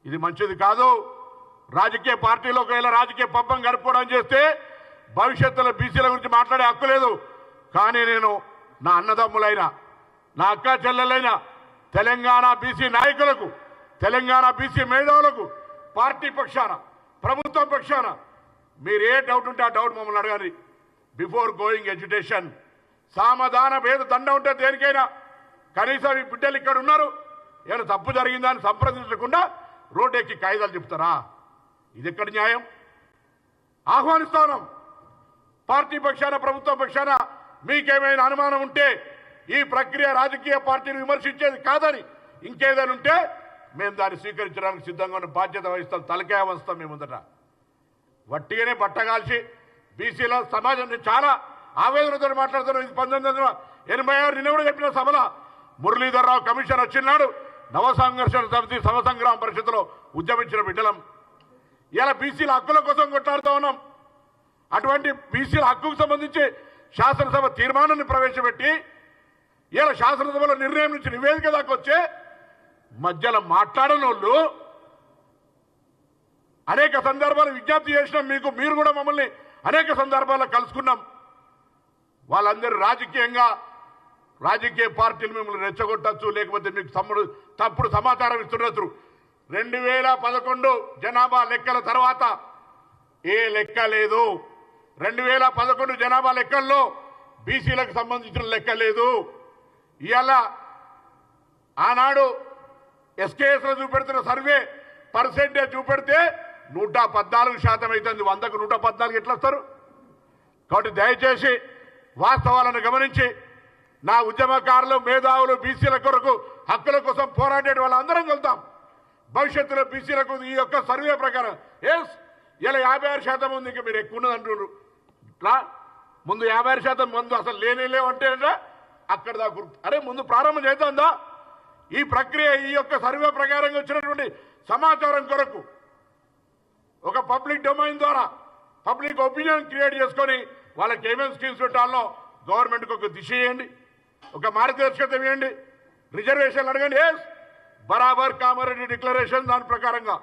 ఇది మంచిది కాదు. రాజకీయ పార్టీలో ఒకవేళ రాజకీయ పబ్బం గడుపుకోవడం చేస్తే భవిష్యత్తులో బీసీల గురించి మాట్లాడే హక్కు లేదు. కానీ నేను నా అన్నదమ్ములైన నా అక్క చెల్లెలైన తెలంగాణ బీసీ నాయకులకు, తెలంగాణ బీసీ మేధావులకు పార్టీ పక్షాన, ప్రభుత్వం పక్షాన మీరు ఏ డౌట్ ఉంటే ఆ డౌట్ మమ్మల్ని అడగాలి. బిఫోర్ గోయింగ్ ఎడ్యుకేషన్ సామధాన భేద దండ ఉంటే దేనికైనా కనీసం ఈ బిడ్డలు ఇక్కడ ఉన్నారు, ఏమైనా తప్పు జరిగిందా అని సంప్రదించకుండా రోడ్డు ఎక్కి కాయిదాలు చెప్తారా? ఇది ఎక్కడ న్యాయం? ఆహ్వానిస్తాం పార్టీ పక్షాన, ప్రభుత్వ పక్షాన మీకేమైనా అనుమానం ఉంటే ఈ ప్రక్రియ రాజకీయ పార్టీని విమర్శించేది కాదని ఇంకేదైనా ఉంటే మేము దాన్ని స్వీకరించడానికి సిద్ధంగా ఉన్న బాధ్యత వహిస్తాం, తలకాయ వస్తాం. మేము ముందట వట్టిగానే బట్టగాల్చి బీసీలో సమాజం చాలా ఆవేదనతో మాట్లాడుతున్నాం. ఇది 1986 నిన్న కూడా చెప్పిన సభలో మురళీధర్రావు కమిషన్ వచ్చినాడు నవ సంఘర్షణ సమితి సమసంగ్రామ పరిషత్తులో ఉద్యమించిన బిడ్డలం. ఇలా బీసీల హక్కుల కోసం కొట్లాడుతూ ఉన్నాం. అటువంటి బీసీల హక్కుకు సంబంధించి శాసనసభ తీర్మానాన్ని ప్రవేశపెట్టి ఇలా శాసనసభలో నిర్ణయం నుంచి నివేదిక దాకా వచ్చే మధ్యలో మాట్లాడని వాళ్ళు అనేక సందర్భాలు విజ్ఞప్తి చేసినాం. మీరు కూడా మమ్మల్ని అనేక సందర్భాల్లో కలుసుకున్నాం. వాళ్ళందరూ రాజకీయ పార్టీలు మిమ్మల్ని రెచ్చగొట్టచ్చు, లేకపోతే మీకు తప్పుడు సమాచారం ఇస్తున్నట్టు. 2011 జనాభా లెక్కల తర్వాత ఏ లెక్క లేదు. 2011 జనాభా లెక్కల్లో బీసీలకు సంబంధించిన లెక్క లేదు. ఇవాళ ఆనాడు ఎస్కేఎస్లో చూపెడుతున్న సర్వే పర్సెంటేజ్ చూపెడితే 114% అవుతుంది. 100కు 114 ఎట్లా వస్తారు? కాబట్టి దయచేసి వాస్తవాలను గమనించి నా ఉద్యమకారులు, మేధావులు, బీసీల కొరకు హక్కుల కోసం పోరాడే వాళ్ళందరం వెళ్తాం. భవిష్యత్తులో బీసీలకు ఈ యొక్క సర్వే ప్రకారం ఇలా 56% ఉంది, ఇంకా మీరు ఎక్కువ ఉన్నది అంటున్నారు. ఇట్లా ముందు 56% ముందు అసలు లేవంటే అక్కడ దాకా అరే ముందు ప్రారంభం చేద్దాందా? ఈ ప్రక్రియ ఈ యొక్క సర్వే ప్రకారంగా వచ్చినటువంటి సమాచారం కొరకు ఒక పబ్లిక్ డొమైన్ ద్వారా పబ్లిక్ ఒపీనియన్ క్రియేట్ చేసుకొని వాళ్ళకి ఏమేమి స్కీమ్స్ పెట్టాలో గవర్నమెంట్కి ఒక దిశ ఇవ్వండి, ఒక మార్గదర్శకత ఇవ్వండి, రిజర్వేషన్లు అడగండి. బరాబర్ కామారెడ్డి డిక్లరేషన్ దాని ప్రకారంగా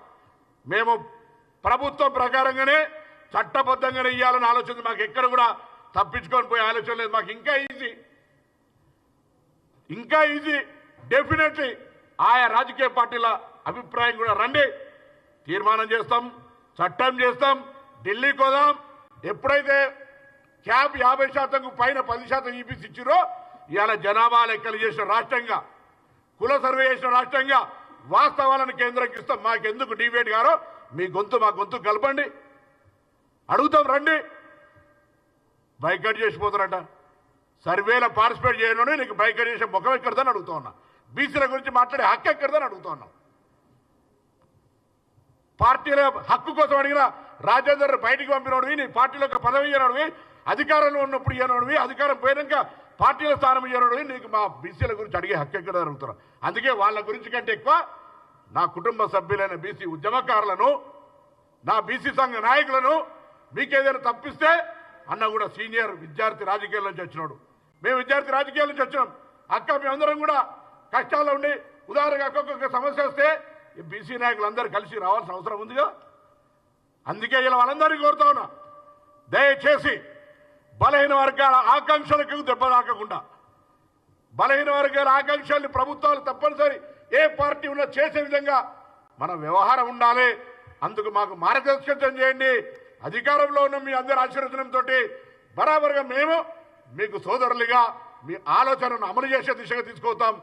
మేము ప్రభుత్వం ప్రకారంగానే చట్టబద్ధంగానే ఇవ్వాలని ఆలోచన. మాకు ఎక్కడ కూడా తప్పించుకొని పోయే ఆలోచన లేదు. మాకు ఇంకా ఈజీ డెఫినెట్లీ ఆయా రాజకీయ పార్టీల అభిప్రాయం కూడా రండి, తీర్మానం చేస్తాం, చట్టం చేస్తాం, ఢిల్లీకి పోదాం. ఎప్పుడైతే క్యాబ్ 50% పైన 10% ఈబీసీ ఇచ్చిరో ఇవాళ జనాభా లెక్కలు చేసిన రాష్ట్రంగా, కుల సర్వే చేసిన రాష్ట్రంగా వాస్తవాలను కేంద్రంకి ఇస్తాం. మాకెందుకు డిబేట్ గారో మీ గొంతు మా గొంతు కలపండి, అడుగుతాం రండి. బైకట్ చేసిపోతారట, సర్వేలో పార్టిసిపేట్ చేయను నీకు బైకట్ చేసే ముఖం ఎక్కడదని అడుగుతా ఉన్నా. బీసీల గురించి మాట్లాడే హక్కు ఎక్కడదని అడుగుతా ఉన్నాం. పార్టీల హక్కు కోసం అడిగిన రాజేందర్ బయటికి పంపినోడివి, నీ పార్టీలో ఒక పదవి ఇయ్యనోడివి, అధికారంలో ఉన్నప్పుడు ఇయ్యనోడివి, అధికారం పోయినాక పార్టీల స్థానం ఇయ్యనోడివి, నీకు మా బీసీల గురించి అడిగే హక్కు ఎక్కడ అడుగుతున్నాం. అందుకే వాళ్ళ గురించి కంటే ఎక్కువ నా కుటుంబ సభ్యులైన బీసీ ఉద్యమకారులను, నా బీసీ సంఘ నాయకులను మీకేదైనా తప్పిస్తే అన్న కూడా సీనియర్ విద్యార్థి రాజకీయాల నుంచి వచ్చినాడు. మేము విద్యార్థి రాజకీయాల నుంచి వచ్చినాం. అక్క మేమందరం కూడా కష్టాల్లో ఉండి ఉదాహరణగా ఒక్కొక్క సమస్య వస్తే ఈ బీసీ నాయకులందరూ కలిసి రావాల్సిన అవసరం ఉందిగా. అందుకే ఇలా వాళ్ళందరినీ కోరుతా ఉన్నా, దయచేసి బలహీన వర్గాల ఆకాంక్షలకు దెబ్బ తాకకుండా, బలహీన వర్గాల ఆకాంక్షల్ని ప్రభుత్వాలు తప్పనిసరి ఏ పార్టీ ఉన్నా చేసే విధంగా మన వ్యవహారం ఉండాలి. అందుకు మాకు మార్గదర్శకత్వం చేయండి. అధికారంలో ఉన్న మీ అందరి ఆశీర్వచనంతో బరాబర్గా మేము మీకు సోదరులుగా మీ ఆలోచనను అమలు చేసే దిశగా తీసుకొస్తాం.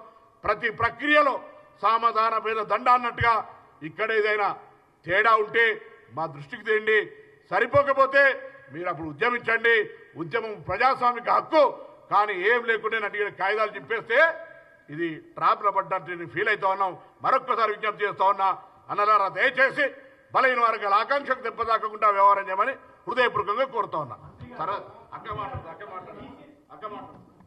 ప్రతి ప్రక్రియలో సామధాన భేద దండ అన్నట్టుగా ఇక్కడ ఏదైనా తేడా ఉంటే మా దృష్టికి తేండి. సరిపోకపోతే మీరు అప్పుడు ఉద్యమించండి. ఉద్యమం ప్రజాస్వామిక హక్కు. కానీ ఏం లేకుండా అడిగిన కాయిదాలు చింపేస్తే ఇది ట్రాప్లో పడ్డట్టు ఫీల్ అవుతా ఉన్నాం. మరొక్కసారి విజ్ఞప్తి చేస్తా ఉన్నా, అన్నలారా దయచేసి బలహీన వర్గాల ఆకాంక్షకు దెబ్బతాకకుండా వ్యవహారం చేయమని హృదయపూర్వకంగా కోరుతా ఉన్నా. సరే అక్క మాట్లాడు